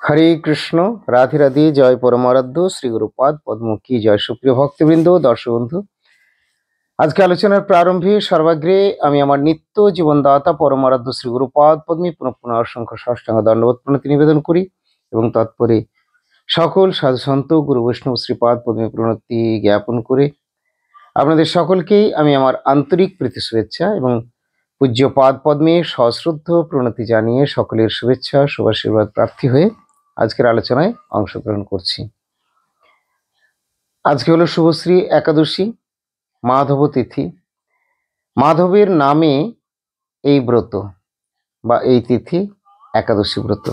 হরে কৃষ্ণ। রাধে রাধে। জয় পরমারাধ্য শ্রী গুরুপাদ পদ্ম কি জয়। সুপ্রিয় ভক্তবৃন্দ, দর্শক বন্ধু, আজকে আলোচনার প্রারম্ভে সর্বাগ্রে আমি আমার নিত্য জীবনদাতা পরমারাধ্য শ্রী গুরুপাদ পদ্মে পুনঃ পুনঃ অসংখ্য সাষ্টাঙ্গ দণ্ডবত প্রণতি নিবেদন করি এবং তৎপরে সকল সাধু সন্ত গুরু বৈষ্ণব শ্রীপাদ পদ্মে প্রণতি জ্ঞাপন করে আপনাদের সকলকেই আমি আমার আন্তরিক প্রীতি শুভেচ্ছা এবং পূজ্য পাদ পদ্মে সশ্রদ্ধ প্রণতি জানিয়ে সকলের শুভেচ্ছা শুভাশীর্বাদ প্রার্থী হয়ে আজকের আলোচনায় অংশগ্রহণ করছি। আজকে হলো শুভশ্রী একাদশী, মাধব তিথি। মাধবের নামে এই ব্রত বা এই তিথি একাদশী ব্রত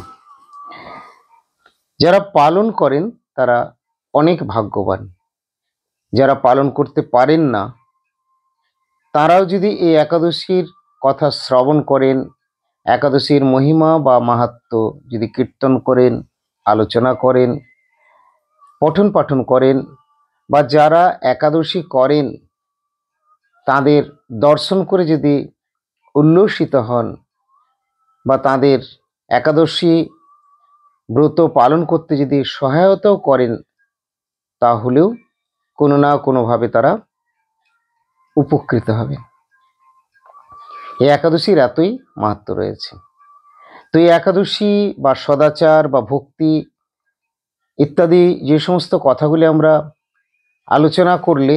যারা পালন করেন তারা অনেক ভাগ্যবান। যারা পালন করতে পারেন না তারাও যদি এই একাদশীর কথা শ্রবণ করেন, একাদশীর মহিমা বা মাহাত্ম্য যদি কীর্তন করেন, আলোচনা করেন, পঠন পাঠন করেন, বা যারা একাদশী করেন তাদের দর্শন করে যদি উল্লসিত হন বা তাদের একাদশী ব্রত পালন করতে যদি সহায়তাও করেন, তাহলেও কোনো না কোনোভাবে তারা উপকৃত হবে। এই একাদশীর এতই মাহাত্ম্য রয়েছে। তো এই একাদশী বা সদাচার বা ভক্তি ইত্যাদি যে সমস্ত কথাগুলি আমরা আলোচনা করলে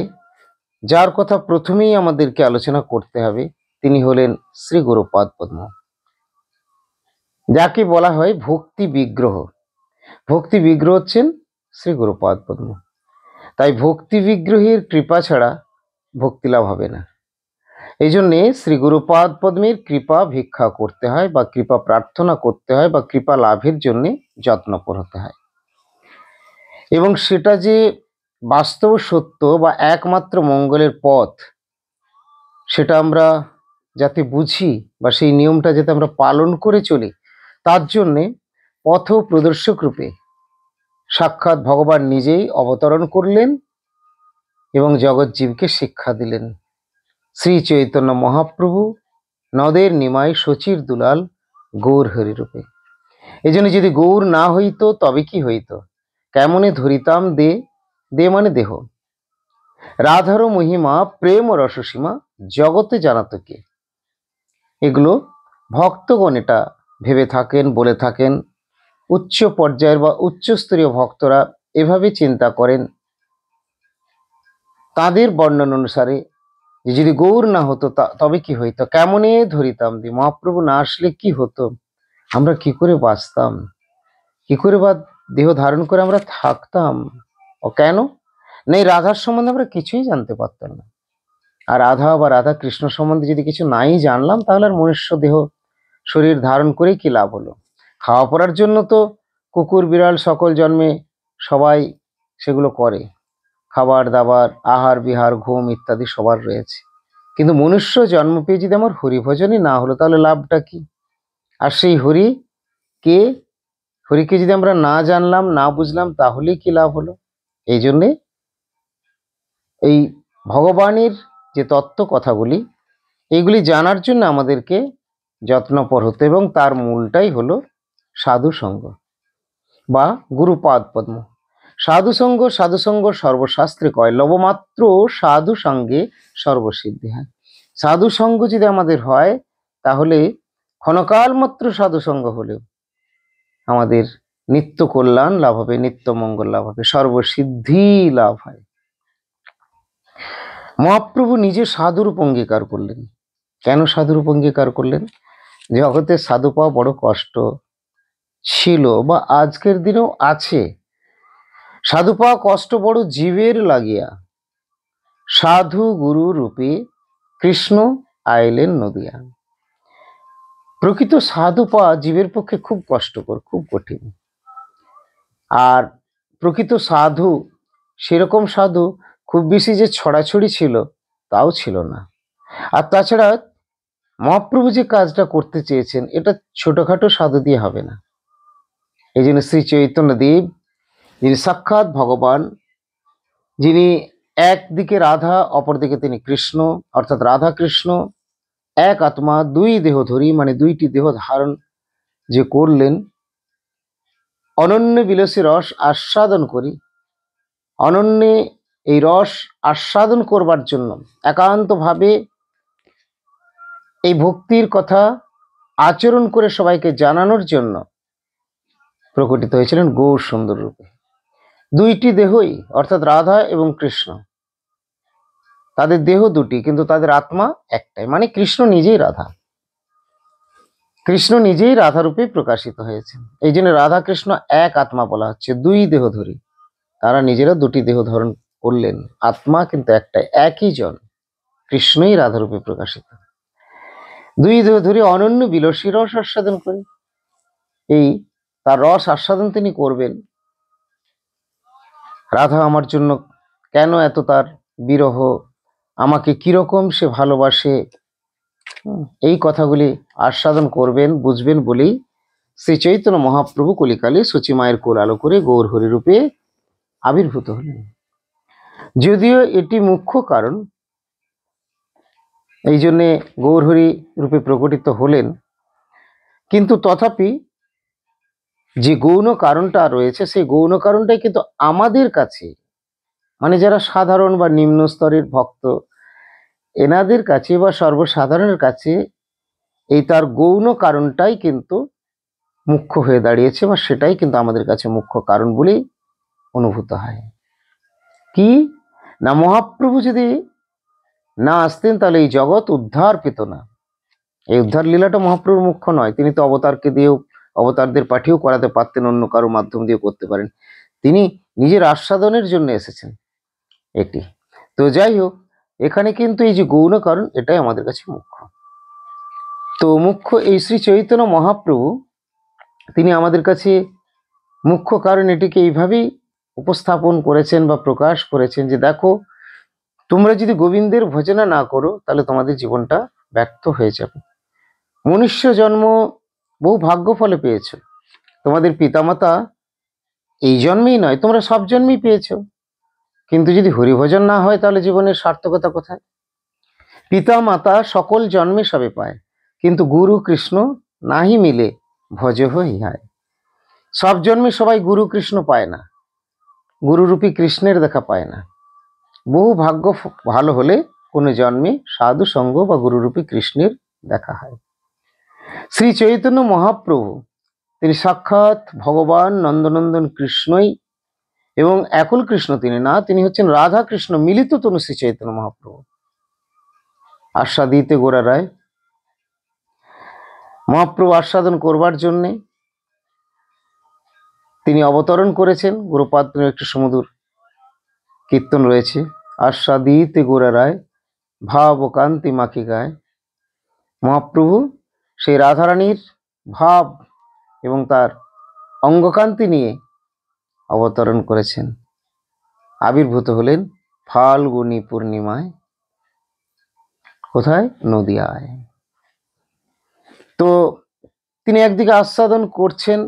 যার কথা প্রথমেই আমাদেরকে আলোচনা করতে হবে তিনি হলেন শ্রী গুরুপাদ পদ্ম, যাকে বলা হয় ভক্তি বিগ্রহ। ভক্তি বিগ্রহ হচ্ছেন শ্রী গুরুপাদ পদ্ম। তাই ভক্তি বিগ্রহের কৃপা ছাড়া ভক্তি লাভ হবে না। এই জন্যে শ্রী গুরুপাদ পদ্মের কৃপা ভিক্ষা করতে হয় বা কৃপা প্রার্থনা করতে হয় বা কৃপা লাভের জন্যে যত্নপর হতে হয়। এবং সেটা যে বাস্তব সত্য বা একমাত্র মঙ্গলের পথ সেটা আমরা যাতে বুঝি বা সেই নিয়মটা যাতে আমরা পালন করে চলি, তার জন্যে পথ প্রদর্শক রূপে সাক্ষাৎ ভগবান নিজেই অবতরণ করলেন এবং জগৎজীবকে শিক্ষা দিলেন। শ্রী চৈতন্য মহাপ্রভু নদের নিমাই শচীর দুলাল গৌর হরি রূপে। এই জন্য যদি গৌর না হইত তবে কি হইত, কেমনে ধরিতাম দে, দে মানে দেহ। রাধার মহিমা প্রেম ও রসসীমা জগতে জানাত কে। এগুলো ভক্তগণ এটা ভেবে থাকেন, বলে থাকেন। উচ্চ পর্যায়ের বা উচ্চস্তরীয় ভক্তরা এভাবে চিন্তা করেন তাদের বর্ণন অনুসারে, যে যদি গৌর না হতো তবে কি হইতো, কেমনে ধরিতাম দি, মহাপ্রভু না আসলে কি হতো, আমরা কি করে বাঁচতাম, কি করে বা দেহ ধারণ করে আমরা থাকতাম, ও কেন নেই রাধার সম্বন্ধে আমরা কিছুই জানতে পারতাম না। আর রাধা বা রাধা কৃষ্ণ সম্বন্ধে যদি কিছু নাই জানলাম তাহলে আর মনুষ্য দেহ শরীর ধারণ করে কি লাভ হলো। খাওয়া পড়ার জন্য তো কুকুর বিড়াল সকল জন্মে সবাই সেগুলো করে, খাবার দাবার আহার বিহার ঘুম ইত্যাদি সবার রয়েছে, কিন্তু মনুষ্য জন্ম পেয়ে যদি আমার হরিভজনই না হলো তাহলে লাভটা কি। আর সেই হরি কে, হরিকে যদি আমরা না জানলাম না বুঝলাম তাহলে কি লাভ হলো। এই জন্যে এই ভগবানের যে তত্ত্ব কথাগুলি এইগুলি জানার জন্য আমাদেরকে যত্নপর হতে, এবং তার মূলটাই হলো সাধু সঙ্গ বা গুরুপাদ পদ্ম। সাধুসঙ্গ সাধুসঙ্গ সর্বশাস্ত্রে কয়, লবমাত্র সাধু সঙ্গে সর্বসিদ্ধি হয়। সাধু সঙ্গ যদি আমাদের হয় তাহলে ক্ষণকাল মাত্র সাধুসঙ্গ হলেও আমাদের নিত্য কল্যাণ লাভ হবে, নিত্য মঙ্গল লাভ হবে, সর্বসিদ্ধি লাভ হয়। মহাপ্রভু নিজে সাধুরূপ অঙ্গীকার করলেন। কেন সাধুরূপ অঙ্গীকার করলেন? জগতে সাধু পাওয়া বড় কষ্ট ছিল বা আজকের দিনেও আছে। সাধু পাওয়া কষ্ট বড় জীবের লাগিয়া, সাধু গুরু রূপে কৃষ্ণ আইলেন নদিয়া। প্রকৃত সাধু পাওয়া জীবের পক্ষে খুব কষ্টকর, খুব কঠিন। আর প্রকৃত সাধু সেরকম সাধু খুব বেশি যে ছড়াছড়ি ছিল তাও ছিল না। আর তাছাড়া মহাপ্রভু যে কাজটা করতে চেয়েছেন এটা ছোটখাটো সাধু দিয়ে হবে না। এই জন্য শ্রী চৈতন্যদেব যিনি সাক্ষাৎ ভগবান, যিনি একদিকে রাধা অপরদিকে তিনি কৃষ্ণ, অর্থাৎ রাধা কৃষ্ণ এক আত্মা দুই দেহ ধরি, মানে দুইটি দেহ ধারণ যে করলেন, অনন্য বিলাসী রস আস্বাদন করি, অনন্যে এই রস আস্বাদন করবার জন্য একান্তভাবে এই ভক্তির কথা আচরণ করে সবাইকে জানানোর জন্য প্রকটিত হয়েছিলেন গৌর সুন্দর রূপে। দুইটি দেহই অর্থাৎ রাধা এবং কৃষ্ণ, তাদের দেহ দুটি কিন্তু তাদের আত্মা একটাই, মানে কৃষ্ণ নিজেই রাধা, কৃষ্ণ নিজেই রাধা রূপে প্রকাশিত হয়েছেন। এই জন্য রাধা কৃষ্ণ এক আত্মা বলা হচ্ছে, দুই দেহ ধরি, তারা নিজেরা দুটি দেহ ধারণ করলেন, আত্মা কিন্তু একটাই, একই জন, কৃষ্ণই রাধা রূপে প্রকাশিত। দুই দেহ ধরি অনন্য বিলসী রস আস্বাদন করি, এই তার রস আস্বাদন তিনি করবেন। রাধা আমার জন্য কেন এত তার বিরহ, আমাকে কিরকম সে ভালোবাসে, এই কথাগুলি আস্বাদন করবেন, বুঝবেন বলেই শ্রী চৈতন্য মহাপ্রভু কলিকালে সূচিমায়ের কোল আলো করে গৌর হরি রূপে আবির্ভূত হলেন। যদিও এটি মুখ্য কারণ, এই জন্যে গৌরহরি রূপে প্রকটিত হলেন, কিন্তু তথাপি যে গৌণ কারণটা রয়েছে সেই গৌণ কারণটাই কিন্তু আমাদের কাছে, মানে যারা সাধারণ বা নিম্ন স্তরের ভক্ত, এনাদের কাছে বা সর্বসাধারণের কাছে এই তার গৌণ কারণটাই কিন্তু মুখ্য হয়ে দাঁড়িয়েছে, বা সেটাই কিন্তু আমাদের কাছে মুখ্য কারণ বলেই অনুভূত হয়। কি না, মহাপ্রভু যদি না আসতেন তাহলে এই জগৎ উদ্ধার পেত না। এই উদ্ধার লীলাটা মহাপ্রভুর মুখ্য নয়, তিনি তো অবতারকে দিয়েও, অবতারদের পাঠিয়েও করাতে পারতেন, অন্য কারো মাধ্যম দিয়ে করতে পারেন, তিনি নিজের আস্বাদনের জন্য এসেছেন এটি। তো যাই হোক, এখানে কিন্তু এই যে গৌণ কারণ, এটাই আমাদের কাছে মুখ্য। তো মুখ্য এই শ্রী চৈতন্য মহাপ্রভু, তিনি আমাদের কাছে মুখ্য কারণ এটিকে এইভাবেই উপস্থাপন করেছেন বা প্রকাশ করেছেন যে দেখো, তোমরা যদি গোবিন্দের ভজনা না করো তাহলে তোমাদের জীবনটা ব্যর্থ হয়ে যাবে। মনুষ্য জন্ম বহু ভাগ্য ফলে পেয়েছ, তোমাদের পিতামাতা এই জন্মেই নয়, তোমরা সব জন্মেই পেয়েছ, কিন্তু যদি হরিভজন না হয় তাহলে জীবনের সার্থকতা কোথায়? পিতা মাতা সকল জন্মে সবে পায়, কিন্তু গুরু কৃষ্ণ নাহি মিলে ভজ হইহায়। সব জন্মে সবাই গুরু কৃষ্ণ পায় না, গুরুরূপী কৃষ্ণের দেখা পায় না। বহু ভাগ্য ভালো হলে কোনো জন্মে সাধু সঙ্গ বা গুরুরূপী কৃষ্ণের দেখা হয়। শ্রী চৈতন্য মহাপ্রভু তিনি সাক্ষাৎ ভগবান নন্দনন্দন কৃষ্ণই, এবং একল কৃষ্ণ তিনি না, তিনি হচ্ছেন রাধা কৃষ্ণ মিলিত তনু শ্রী চৈতন্য মহাপ্রভু। আস্বাদিতে গোরা রায়, মহাপ্রভু আস্বাদন করবার জন্যে তিনি অবতরণ করেছেন। গুরুপাদ্রের একটি সুমধুর কীর্তন রয়েছে, আস্বাদিতে গোরা রায় ভাব ও কান্তি মাখি গায়। মহাপ্রভু সেই রাধারানীর ভাব এবং তার অঙ্গকান্তি নিয়ে অবতরণ করেছেন, আবির্ভূত হলেন ফাল্গুনী পূর্ণিমায়। কোথায়? নদিয়ায়। তো তিনি একদিকে আস্বাদন করছেন,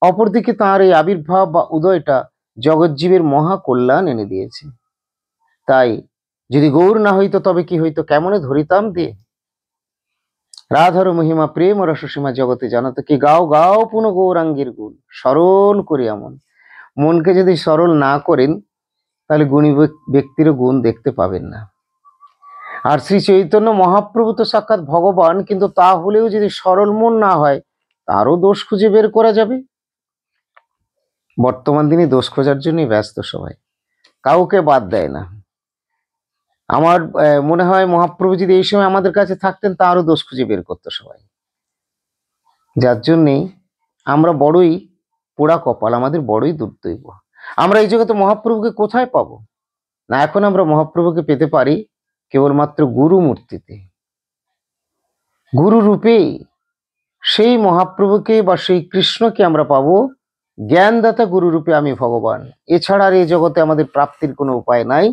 অপরদিকে তাঁর এই আবির্ভাব বা উদয়টা জগজ্জীবের মহা কল্যাণ এনে দিয়েছে। তাই যদি গৌর না হইতো তবে কি হইতো, কেমনে ধরিতাম দিয়ে। রাধার মহিমা প্রেম রসসীমা জগতে জানাতো, কি গাও গাও পুন গৌরাঙ্গীর গুণ, সরল করি এমন। মনকে যদি সরল না করেন তাহলে গুণী ব্যক্তিরও গুণ দেখতে পাবেন না। আর শ্রী চৈতন্য মহাপ্রভু তো সাক্ষাৎ ভগবান, কিন্তু তা হলেও যদি সরল মন না হয় তারও দোষ খুঁজে বের করা যাবে। বর্তমান দিনে দোষ খোঁজার জন্যই ব্যস্ত সবাই, কাউকে বাদ দেয় না। আমার মনে হয় মহাপ্রভু যদি এই সময় আমাদের কাছে থাকতেন তারও দোষ খুঁজে বের করতো সবাই। যার জন্যেই আমরা বড়ই পোড়া কপাল, আমাদের বড়ই দুর্দৈব। আমরা এই জগতে মহাপ্রভুকে কোথায় পাবো না, এখন আমরা মহাপ্রভুকে পেতে পারি কেবলমাত্র গুরু মূর্তিতে, গুরু রূপেই সেই মহাপ্রভুকে বা সেই কৃষ্ণকে আমরা পাবো জ্ঞানদাতা গুরু রূপে, আমি ভগবান। এছাড়া আর এই জগতে আমাদের প্রাপ্তির কোনো উপায় নাই।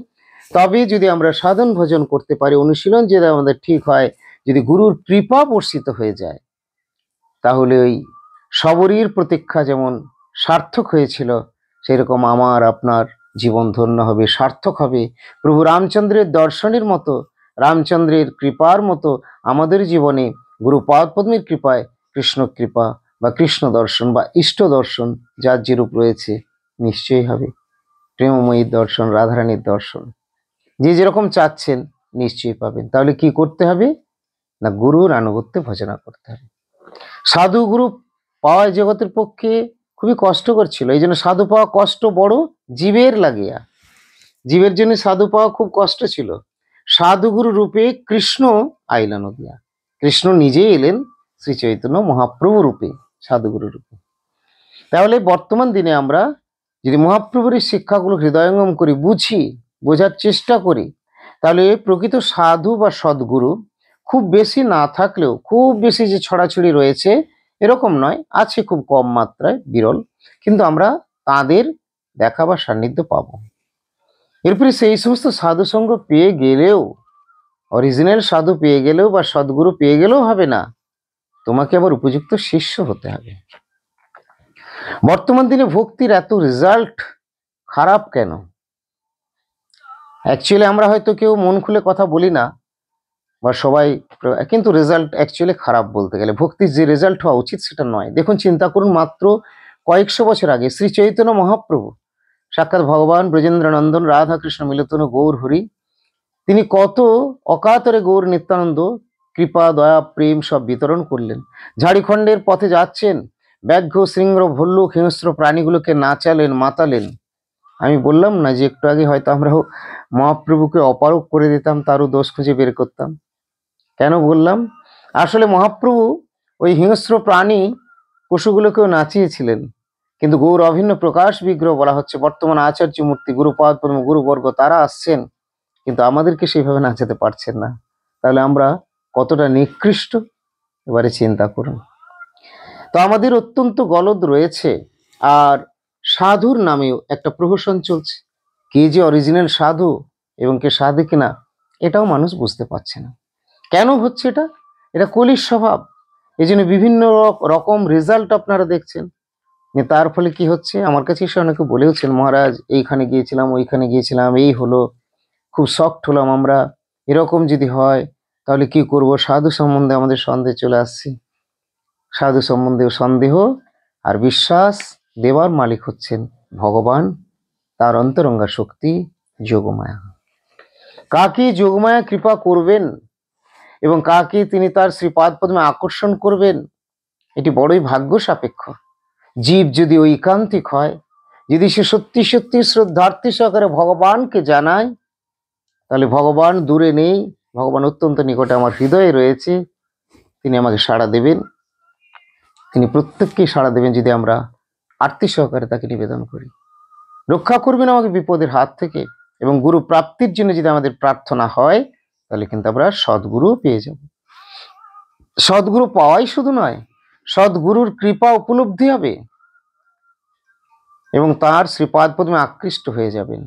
তবে যদি আমরা সাধন ভজন করতে পারি, অনুশীলন যদি আমাদের ঠিক হয়, যদি গুরুর কৃপা বর্ষিত হয়ে যায়, তাহলে ওই শবরীর প্রতীক্ষা যেমন সার্থক হয়েছিল, সেরকম আমার আপনার জীবন ধন্য হবে, সার্থক হবে। প্রভু রামচন্দ্রের দর্শনের মতো, রামচন্দ্রের কৃপার মতো আমাদের জীবনে গুরুপাদ পদ্মের কৃপায়, কৃষ্ণ কৃপা বা কৃষ্ণ দর্শন বা ইষ্ট দর্শন যার যেরূপ রয়েছে নিশ্চয়ই হবে। প্রেমময়ীর দর্শন, রাধারানীর দর্শন যে যেরকম চাচ্ছেন নিশ্চয়ই পাবেন। তাহলে কি করতে হবে না, গুরুর আনুগত্যে ভজনা করতে হবে। সাধু গুরু পাওয়া জগতের পক্ষে খুবই কষ্টকর ছিল। এই জন্য সাধু পাওয়া কষ্ট বড় জীবের লাগিয়া, জীবের জন্য সাধু পাওয়া খুব কষ্ট ছিল। সাধুগুরু রূপে কৃষ্ণ আইলা নদিয়া, কৃষ্ণ নিজেই এলেন শ্রী চৈতন্য মহাপ্রভু রূপে, সাধুগুরু রূপে। তাহলে বর্তমান দিনে আমরা যদি মহাপ্রভুর এই শিক্ষাগুলো হৃদয়ঙ্গম করি, বুঝি, বোঝার চেষ্টা করি, তাহলে প্রকৃত সাধু বা সদ্গুরু খুব বেশি না থাকলেও, খুব বেশি যে ছড়াছড়ি রয়েছে এরকম নয়, আছে খুব কম মাত্রায়, বিরল, কিন্তু আমরা তাদের দেখা বা সান্নিধ্য পাবো। এরপরে সেই সমস্ত সাধু সঙ্গ পেয়ে গেলেও, অরিজিনাল সাধু পেয়ে গেলেও বা সদ্গুরু পেয়ে গেলেও হবে না, তোমাকে আবার উপযুক্ত শিষ্য হতে হবে। বর্তমান দিনে ভক্তির এত রেজাল্ট খারাপ কেন? অ্যাকচুয়ালি আমরা হয়তো কেউ মন খুলে কথা বলি না বা সবাই, কিন্তু রেজাল্ট অ্যাকচুয়ালি খারাপ বলতে গেলে। ভক্তির যে রেজাল্ট হওয়া উচিত সেটা নয়। দেখুন, চিন্তা করুন, মাত্র কয়েকশো বছর আগে শ্রী চৈতন্য মহাপ্রভু সাক্ষাৎ ভগবান ব্রজেন্দ্রনন্দন রাধাকৃষ্ণ মিলিতন গৌর হরি, তিনি কত অকাতরে গৌর নিত্যানন্দ কৃপা দয়া প্রেম সব বিতরণ করলেন। ঝাড়খণ্ডের পথে যাচ্ছেন, ব্যাঘ্র শৃঙ্গ ভল্লুক হিংস্র প্রাণীগুলোকে নাচালেন, মাতালেন। আমি বললাম না যে একটু আগে হয়তো আমরাও মহাপ্রভুকে অপারক করে দিতাম, তারও দোষ খুঁজে বের করতাম। কেন বললাম? আসলে মহাপ্রভু ওই হিংস্র প্রাণী পশুগুলোকেও নাচিয়েছিলেন, কিন্তু গৌর অভিন্ন প্রকাশ বিগ্রহ বলা হচ্ছে বর্তমান আচার্য মূর্তি গুরুপাদ পদ্ম গুরুবর্গ, তারা আসছেন কিন্তু আমাদেরকে সেইভাবে নাচাতে পারছেন না। তাহলে আমরা কতটা নিকৃষ্ট এবারে চিন্তা করুন। তো আমাদের অত্যন্ত গলদ রয়েছে। আর সাধুর নামেও একটা প্রহসন চলছে, কে যে অরিজিনাল সাধু এবং কে সাধু কিনা এটাও মানুষ বুঝতে পারছে না। কেন হচ্ছে এটা? এটা কলির স্বভাব। এই জন্য বিভিন্ন রকম রেজাল্ট আপনারা দেখছেন। তার ফলে কি হচ্ছে, আমার কাছে এসে অনেকে বলেওছেন, মহারাজ এইখানে গিয়েছিলাম, ওইখানে গিয়েছিলাম, এই হলো, খুব শক্ট হলাম আমরা, এরকম যদি হয় তাহলে কি করব? সাধু সম্বন্ধে আমাদের সন্দেহ চলে আসছে। সাধু সম্বন্ধেও সন্দেহ আর বিশ্বাস দেওয়ার মালিক হচ্ছেন ভগবান, তার অন্তরঙ্গা শক্তি যোগমায়া। কাকে যোগমায়া কৃপা করবেন এবং কাকে তিনি তার শ্রীপাদ পদ্মে আকর্ষণ করবেন, এটি বড়ই ভাগ্য সাপেক্ষ। জীব যদি ঐকান্তিক হয়, যদি সে সত্যি সত্যি শ্রদ্ধার্থী সহকারে ভগবানকে জানায়, তাহলে ভগবান দূরে নেই, ভগবান অত্যন্ত নিকটে, আমার হৃদয়ে রয়েছে, তিনি আমাকে সাড়া দেবেন। তিনি প্রত্যেককেই সাড়া দেবেন যদি আমরা আরতি সহকারে তাকে নিবেদন করি। রক্ষা করবেন আমাকে বিপদের হাত থেকে, এবং গুরু প্রাপ্তির জন্য যদি আমাদের প্রার্থনা হয়, তাহলে কিন্তু আমরা সদ্গুরু পেয়ে যাব। সদ্গুরু পাওয়াই শুধু নয়, সদ্গুরুর কৃপা উপলব্ধি হবে এবং তার শ্রীপাদ পদ্মে আকৃষ্ট হয়ে যাবেন।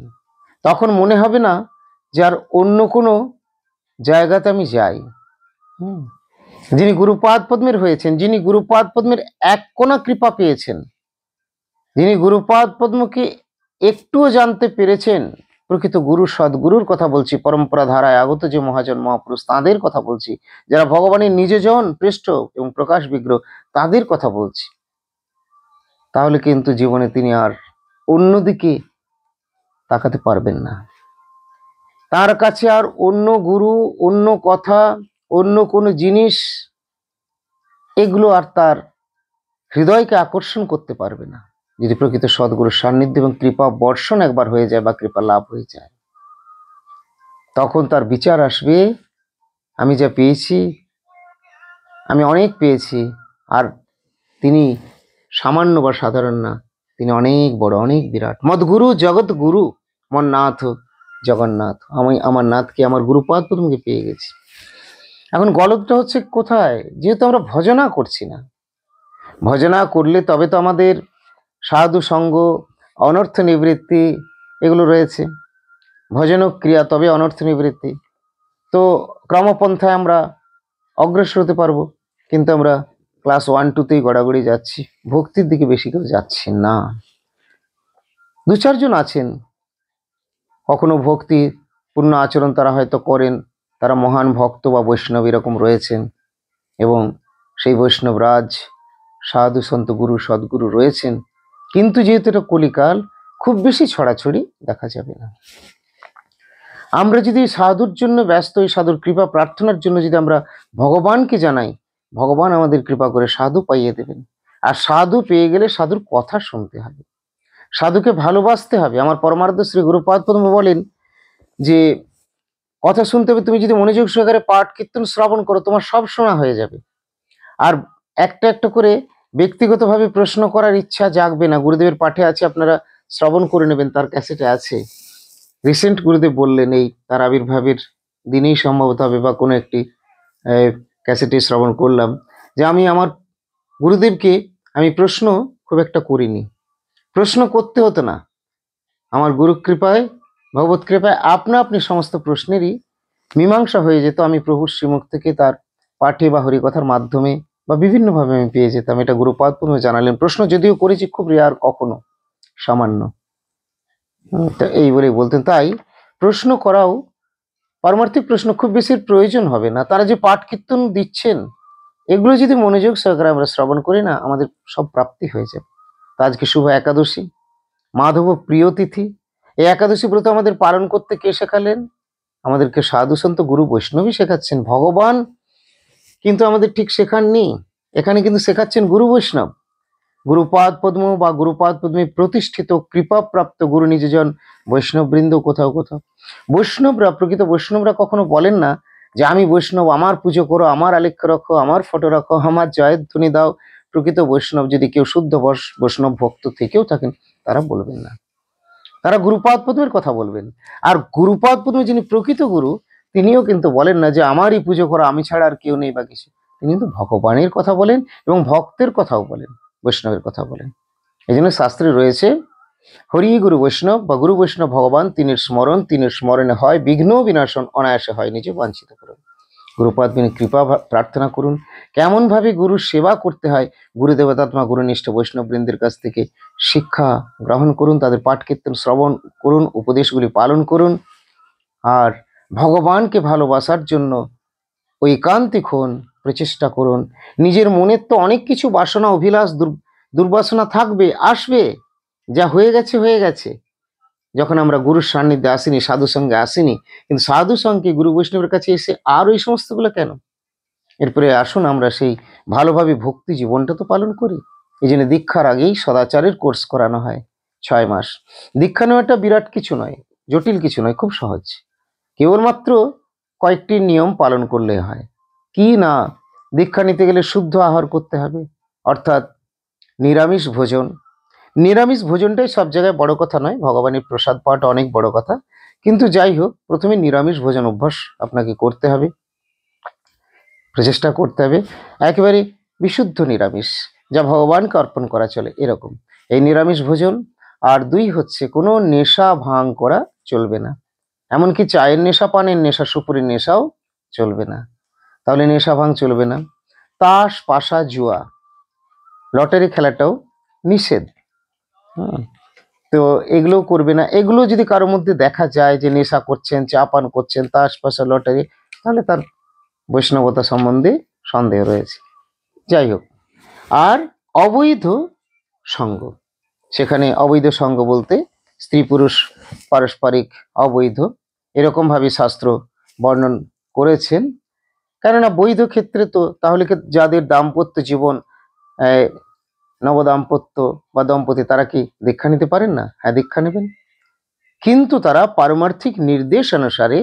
তখন মনে হবে না যে আর অন্য কোনো জায়গাতে আমি যাই। যিনি গুরুপাদ পদ্মের হয়েছেন, যিনি গুরুপাদ পদ্মের এক কোনা কৃপা পেয়েছেন, যিনি গুরুপাদ পদ্মকে একটুও জানতে পেরেছেন, প্রকৃত গুরু সদ্গুরুর কথা বলছি, পরম্পরা ধারায় আগত যে মহাজন মহাপুরুষ তাদের কথা বলছি, যারা ভগবানের নিজজন পৃষ্ঠ এবং প্রকাশ বিগ্রহ তাদের কথা বলছি, তাহলে কিন্তু জীবনে তিনি আর অন্যদিকে তাকাতে পারবেন না। তার কাছে আর অন্য গুরু, অন্য কথা, অন্য কোনো জিনিস, এগুলো আর তার হৃদয়কে আকর্ষণ করতে পারবে না। যদি প্রকৃত সদ্গুরুর সান্নিধ্য এবং কৃপা বর্ষণ একবার হয়ে যায় বা কৃপা লাভ হয়ে যায়, তখন তার বিচার আসবে, আমি যা পেয়েছি, আমি অনেক পেয়েছি, আর তিনি সামান্য বা সাধারণ না, তিনি অনেক বড়, অনেক বিরাট। মদ্গুরু জগৎ গুরু মন নাথ জগন্নাথ, আমি আমার নাথকে, আমার গুরুপাদ পদ্মকে পেয়ে গেছি। এখন গলতটা হচ্ছে কোথায়? যেহেতু আমরা ভজনা করছি না। ভজনা করলে তবে তো আমাদের সাধু সঙ্গ, অনর্থ নিবৃত্তি এগুলো রয়েছে, ভজন ক্রিয়া, তবে অনর্থ নিবৃত্তি। তো ক্রমপন্থায় আমরা অগ্রসর হতে পারবো, কিন্তু আমরা ক্লাস 1, 2তেই গড়াগড়ি যাচ্ছি, ভক্তির দিকে বেশি কেউ যাচ্ছি না। 2-4 জন আছেন কখনো ভক্তি পূর্ণ আচরণ তারা হয়তো করেন, তারা মহান ভক্ত বা বৈষ্ণব এরকম রয়েছেন, এবং সেই বৈষ্ণব রাজ সাধু সন্ত গুরু সদ্গুরু রয়েছেন, কিন্তু যেহেতু এটা কলিকাল, খুব বেশি ছড়াছড়ি দেখা যাবে না। আমরা যদি সাধুর জন্য ব্যস্ত, এই সাধুর কৃপা প্রার্থনার জন্য যদি আমরা ভগবানকে জানাই, ভগবান আমাদের কৃপা করে সাধু পাইয়ে দেবেন। আর সাধু পেয়ে গেলে সাধুর কথা শুনতে হবে, সাধুকে ভালোবাসতে হবে। আমার পরমার্থ শ্রী গুরুপাদ পদ্ম বলেন যে কথা শুনতে হবে, তুমি যদি মনোযোগ সহকারে পাঠ কীর্তন শ্রবণ করো, তোমার সব শোনা হয়ে যাবে। আর একটা একটা করে ব্যক্তিগতভাবে প্রশ্ন করার ইচ্ছা জাগবে না। গুরুদেবের পাঠে আছে, আপনারা শ্রবণ করে নেবেন, তার ক্যাসেটে আছে। রিসেন্ট গুরুদেব বললেন, এই তার আবির্ভাবের দিনেই সম্ভবত হবে, বা কোনো একটি ক্যাসেটে শ্রবণ করলাম, যে আমি আমার গুরুদেবকে আমি প্রশ্ন খুব একটা করিনি, প্রশ্ন করতে হতো না। আমার গুরু কৃপায়, ভগবত কৃপায় আপনা আপনি সমস্ত প্রশ্নেরই মীমাংসা হয়ে যেত। আমি প্রভুর শ্রীমুখ থেকে তার পাঠে বা হরিকথার মাধ্যমে বা বিভিন্নভাবে আমি পেয়ে যেতাম। এটা গুরুপাদ পদ্ম জানালেন। প্রশ্ন যদিও করেছি, খুব রেয়ার, কখনো সামান্য। তা এই বলেই বলতেন। তাই প্রশ্ন করাও, পারমার্থিক প্রশ্ন খুব বেশি প্রয়োজন হবে না। তারা যে পাঠ কীর্তন দিচ্ছেন, এগুলো যদি মনোযোগ সহকারে আমরা শ্রবণ করি না, আমাদের সব প্রাপ্তি হয়ে যাবে। তো আজকে শুভ একাদশী, মাধব প্রিয় তিথি। এই একাদশী ব্রত আমাদের পালন করতে কে শেখালেন? আমাদেরকে সাধু সন্ত গুরু বৈষ্ণবই শেখাচ্ছেন। ভগবান কিন্তু আমাদের ঠিক শেখাননি, এখানে কিন্তু শেখাচ্ছেন গুরু বৈষ্ণব। গুরুপাদ পদ্ম বা গুরুপাদ পদ্মে প্রতিষ্ঠিত কৃপাপ্রাপ্ত গুরু নিজজন বৈষ্ণব বৃন্দ কোথাও কোথাও। বৈষ্ণবরা, প্রকৃত বৈষ্ণবরা কখনো বলেন না যে আমি বৈষ্ণব, আমার পুজো করো, আমার আলেখ্য রাখো, আমার ফটো রাখো, আমার জয়ের ধ্বনি দাও। প্রকৃত বৈষ্ণব যদি কেউ শুদ্ধ বৈষ্ণব ভক্ত থেকেও থাকেন, তারা বলবেন না, তারা গুরুপাদ পদ্মের কথা বলবেন। আর গুরুপাদ পদ্মে যিনি প্রকৃত গুরু, তিনিও কিন্তু বলেন না যে আমারই পুজো করো, আমি ছাড়া আর কেউ নেই বা কিছু। তিনি কিন্তু ভগবানের কথা বলেন এবং ভক্তের কথাও বলেন, বৈষ্ণবের কথা বলেন। এই জন্য শাস্ত্রে রয়েছে, হরি গুরু বৈষ্ণব বা গুরু বৈষ্ণব ভগবান, তিনির স্মরণ, তিনির স্মরণে হয় বিঘ্ন বিনাশন, অনায়াসে হয় নিজে বাঞ্ছিত করুন। গুরুপাদ কৃপা প্রার্থনা করুন। কেমন ভাবে গুরুর সেবা করতে হয়, গুরু দেবতাত্মা গুরুনিষ্ঠ বৈষ্ণব বৃন্দের কাছ থেকে শিক্ষা গ্রহণ করুন, তাদের পাঠ কীর্তন শ্রবণ করুন, উপদেশগুলি পালন করুন। আর ভগবানকে ভালোবাসার জন্য ঐকান্তিক হন, প্রচেষ্টা করুন। নিজের মনের তো অনেক কিছু বাসনা, অভিলাষ, দুর্বাসনা থাকবে, আসবে। যা হয়ে গেছে হয়ে গেছে। যখন আমরা গুরুর সান্নিধ্যে আসিনি, সাধু সঙ্গে আসিনি, কিন্তু সাধু সঙ্গে গুরু বৈষ্ণবের কাছে এসে আর ওই সমস্তগুলো কেন? এরপরে আসুন আমরা সেই ভালোভাবে ভক্তি জীবনটা তো পালন করি। এই জন্য দীক্ষার আগেই সদাচারের কোর্স করানো হয় 6 মাস। দীক্ষা নেওয়াটা বিরাট কিছু নয়, জটিল কিছু নয়, খুব সহজ। কেবলমাত্র কয়েকটি নিয়ম পালন করলে হয়। কি না, দীক্ষা নিতে গেলে শুদ্ধ আহার করতে হবে, অর্থাৎ নিরামিষ ভোজন। নিরামিষ ভোজনটাই সব জায়গায় বড় কথা নয়, ভগবানের প্রসাদ পাওয়াটা অনেক বড় কথা। কিন্তু যাই হোক, প্রথমে নিরামিষ ভোজন অভ্যাস আপনাকে করতে হবে, প্রচেষ্টা করতে হবে। একেবারে বিশুদ্ধ নিরামিষ, যা ভগবানকে অর্পণ করা চলে, এরকম এই নিরামিষ ভোজন। আর 2 হচ্ছে, কোনো নেশা ভাঙ করা চলবে না। এমনকি চায়ের নেশা, পানের নেশা, সুপুরির নেশাও চলবে না। তাহলে নেশা ভাঙ চলবে না। তাস, পাশা, জুয়া, লটারি খেলাটাও নিষেধ। তো এগুলো করবে না। এগুলো যদি কারোর মধ্যে দেখা যায় যে নেশা করছেন, চা পান করছেন, তাস, পাশা, লটারি, তাহলে তার বৈষ্ণবতা সম্বন্ধে সন্দেহ রয়েছে। যাই হোক, আর অবৈধ সঙ্গ, সেখানে অবৈধ সঙ্গ বলতে স্ত্রী পুরুষ পারস্পরিক অবৈধ, এরকম ভাবে শাস্ত্র বর্ণন করেছেন। কেননা বৈধ ক্ষেত্রে তো তাহলে যাদের দাম্পত্য জীবন, নবদাম্পত্য বা দম্পতি, তারা কি দীক্ষা নিতে পারেন না? হ্যাঁ, দীক্ষা নেবেন, কিন্তু তারা পারমার্থিক নির্দেশ অনুসারে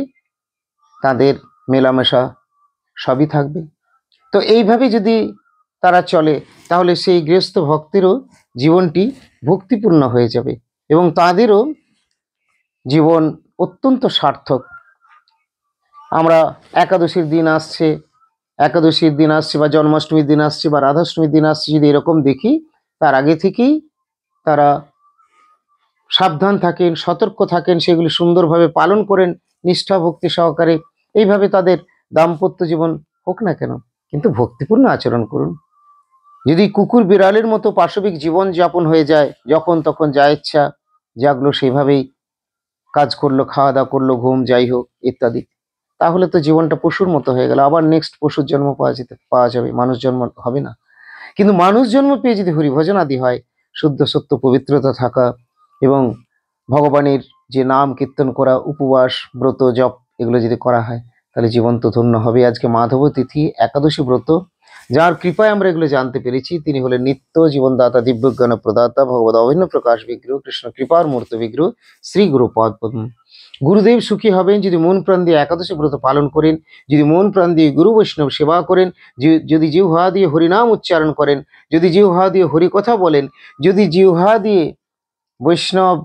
তাদের মেলামেশা সবই থাকবে। তো এইভাবে যদি তারা চলে, তাহলে সেই গৃহস্থ ভক্তেরও জীবনটি ভক্তিপূর্ণ হয়ে যাবে এবং তাদেরও জীবন অত্যন্ত সার্থক। আমরা একাদশীর দিন আসছে, বা জন্মাষ্টমীর দিন আসছে বা রাধাষ্টমীর দিন আসছে, যদি এরকম দেখি, তার আগে থেকেই তারা সাবধান থাকেন, সতর্ক থাকেন, সেগুলি সুন্দরভাবে পালন করেন নিষ্ঠা ভক্তি সহকারে। এইভাবে তাদের দাম্পত্য জীবন হোক না কেন, কিন্তু ভক্তিপূর্ণ আচরণ করুন। যদি কুকুর বিড়ালের মতো পাশবিক জীবন যাপন হয়ে যায়, যখন তখন যা ইচ্ছা জাগলো সেইভাবেই কাজ করলো, খাওয়া দাওয়া করলো, ঘুম যাই হোক ইত্যাদি, তাহলে তো জীবনটা পশুর মতো হয়ে গেল। আবার নেক্সট পশুর জন্ম পাওয়া যাবে, মানুষ জন্ম হবে না। কিন্তু মানুষ জন্ম পেয়ে যদি হরিভজন আদি হয়, শুদ্ধ সত্য পবিত্রতা থাকা এবং ভগবানের যে নাম কীর্তন করা, উপবাস, ব্রত, জপ এগুলো যদি করা হয়, তাহলে জীবন তো ধন্য হবে। আজকে মাধব তিথি, একাদশী ব্রত, যার কৃপায় আমরা এগুলো জানতে পেরেছি, তিনি হলেন নিত্য জীবনদাতা, দিব্যজ্ঞান প্রদাতা, ভগবত অভিন্ন প্রকাশ বিগ্রহ, কৃষ্ণ কৃপার মূর্ত বিগ্রহ, শ্রী গুরু পদ পদ্ম। গুরুদেব সুখী হবেন যদি মন প্রাণ দিয়ে একাদশী ব্রত পালন করেন, যদি মন প্রাণ দিয়ে গুরু বৈষ্ণব সেবা করেন, যদি জিহ্বা দিয়ে হরিনাম উচ্চারণ করেন, যদি জিহ্বা দিয়ে হরি কথা বলেন, যদি জিহ্বা দিয়ে বৈষ্ণব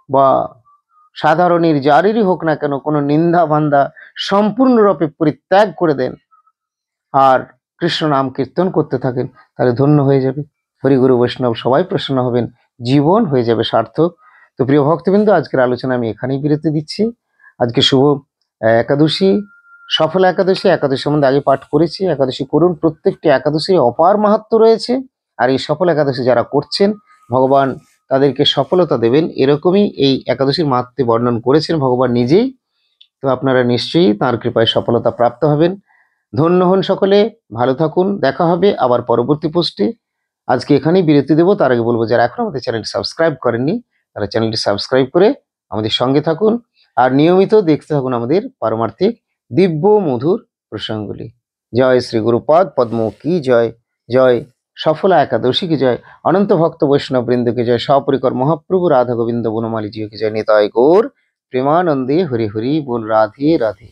বা সাধারণের যারেরই হোক না কেন কোনো নিন্দা বান্দা সম্পূর্ণরূপে পরিত্যাগ করে দেন আর কৃষ্ণ নাম কীর্তন করতে থাকেন, তাহলে ধন্য হয়ে যাবে। হরিগুরু বৈষ্ণব সবাই প্রসন্ন হবেন, জীবন হয়ে যাবে সার্থক। তো প্রিয় ভক্তবৃন্দ, আজকের আলোচনা আমি এখানেই বিরতি দিচ্ছি। আজকে শুভ একাদশী, সফল একাদশী। একাদশী সম্বন্ধে আগে পাঠ করেছি, একাদশী করুন। প্রত্যেকটি একাদশীর অপার মাহাত্ম্য রয়েছে, আর এই সফল একাদশী যারা করছেন, ভগবান তাদেরকে সফলতা দেবেন, এরকমই এই একাদশীর মাহাত্ম্য বর্ণন করেছেন ভগবান নিজেই। তো আপনারা নিশ্চয়ই তাঁর কৃপায় সফলতা প্রাপ্ত হবেন। ধন্য হন সকলে, ভালো থাকুন। দেখা হবে আবার পরবর্তী পোস্টে। আজকে এখানেই বিরতি দেবো। তার আগে বলবো, যারা এখন আমাদের চ্যানেলটি সাবস্ক্রাইব করেননি, তারা চ্যানেলটি সাবস্ক্রাইব করে আমাদের সঙ্গে থাকুন আর নিয়মিত দেখতে থাকুন আমাদের পারমার্থিক দিব্য মধুর প্রসঙ্গগুলি। জয় শ্রী গুরুপাদ পদ্ম কি জয়, জয় সফলা একাদশী কি জয়, অনন্ত ভক্ত বৈষ্ণব বৃন্দকে জয়, সপরিকর মহাপ্রভু রাধা গোবিন্দ বনমালী জিকে জয়, নিতাই গৌর প্রেমানন্দে হরি হরি বল, রাধে রাধে।